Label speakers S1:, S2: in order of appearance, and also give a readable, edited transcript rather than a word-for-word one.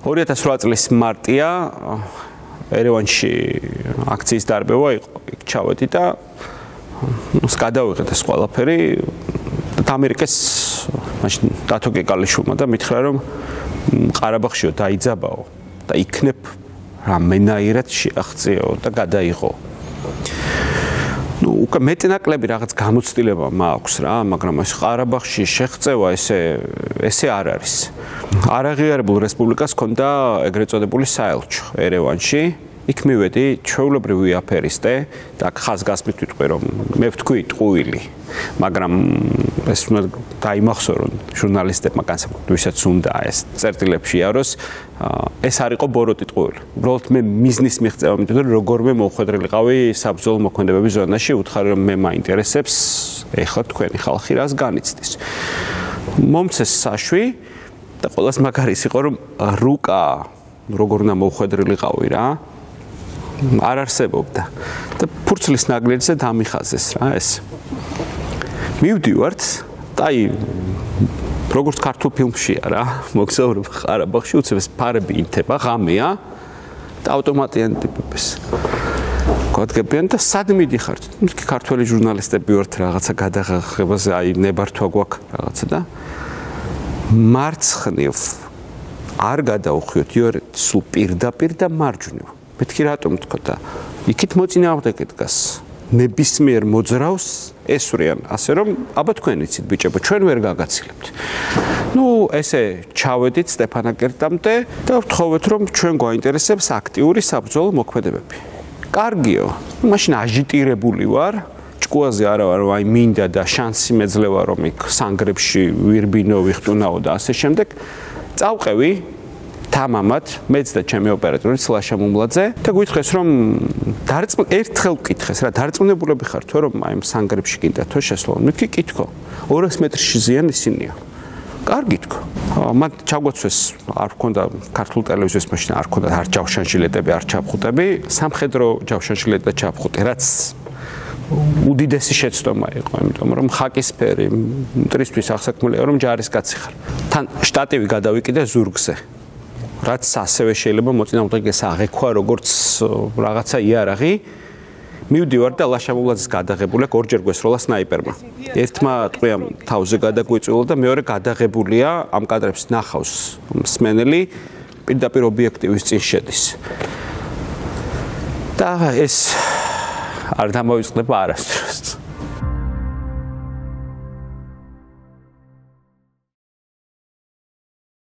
S1: 2008 წლის მარტია ერევანში აქციის დარბევა იყო. იქ ჩავედი და გადავიღეთ ეს ყველაფერი. ამერიკას მაშინ დათო გეკალიშვილმა და მითხრა რომ ყარაბაღშიო დაიძაბაო და იქნებ რამენაირად შეაღწიო და გადაიღო. უკვე მეტნაკლები რაღაც გამოცდილება მაქვს რა, მაგრამ ეს ყარაბაღში შეღწევა ესე არ არის. არაღიარებულ რესპუბლიკას ჰქონდა ეგრეთ წოდებული საელჩო ერევანში. იქ მივედი ჩვეულებრივი აფერისტე და ხაზგასმით ვიტყვი რომ მე ვთქვი ტყუილი, მაგრამ ეს უნდა დაიმახსოვრონ ჟურნალისტებმა განსაკუთრებით ვისაც უნდა ეს წერტილებში იაროს, ეს არ იყო ბოროტი ტყუილი. უბრალოდ მე მიზნის მიღწევა მითხრა რომ როგორმე მოუხვედრილიყავი საბრძოლო მოქმედებების ზონაში, უთხარი რომ მე მაინტერესებს ეხლა თქვენი ხალხი რას განიცდის. მომცეს საშვი და ყველას მაგარის იყო რომ რუკა როგორ უნდა მოუხვედრილიყავი რა. არ არსებობდა და ფურცლის ნაგლეჯზე დამიხაზეს რა ეს. მივდივართ და აი როგორც ქართულ ფილმშია რა, მოგზაურობ ყარაბაღში, უცებ ფარები ინთება, ღამეა და ავტომატიან ტიპებს. გვადგებიან და სად მიდიხართ? ქართველი ჟურნალისტები ვართ რაღაცა გადაღებაზე, აი ნებართვა გვაქვს რაღაცა და მარცხნივ არ გადაუხვიოთ, იორ სულ პირდაპირ და მარჯვნივ. მეთქი რატომ თქო და იქით მოწინააღმდეგე დგას ნებისმიერ მოძრავს ესვრიან ასე რომ აბა თქვენ იცით ბიჭებო ჩვენ ვერ გაგაცილებთ. ესე ჩავედით სტეფანაკერტამდე და ვთხოვეთ რომ ჩვენ გვაინტერესებს აქტიური საბრძოლო მოქმედებები. კარგიო, მაშინ აჟიტირებული ვარ, ჭკუაზე არა ვარ, აი მინდა და შანსი მეძლევა რომ იქ სანგრებში ვირბინო ვიხტუნაო და ასე შემდეგ. წავყევი თამამად მეც და ჩემი ოპერატორი სლაშა მუმლაძე და გვითხრეს რომ ერთხელ ვკითხეს რა დარწმუნებულები ხარ თუ რომ აი სანგრებში კიდე თუ შესვლა მეთქი კითხო 200 მეტრში ზიან ისინია კარგი თქო მათ ჩაგვაცვეს არ ქონდა ქართულ ტელევიზიის მაშინ არ ქონდა არ ჯავშანშილეტები არ ჩაფხუტები სამხედრო ჯავშანშილეტი და ჩაფხუტი რაც უდიდესი შეცდომა იყო იმიტომ რომ ხაკისფერი მტრისთვის აღსაქმელია რომ ჯარისკაცი ხარ თან შტატივი გადავიკიდე ზურგზე რაც ასევე შეიძლება მოწინააღმდეგეს აღექვა როგორც რაღაცა იარაღი მივდივარ და ლაშამულაძის გადაღებული აქვს ორჯერ გვესროლა სნაიპერმა ერთმა ტყვიამ თავზე გადაგვიწვილა და მეორე გადაღებულია ამ კადრებს ნახავს მსმენელი პირდაპირ ობიექტივის წინ შედის და ეს არ დამოიწყდება არასდროს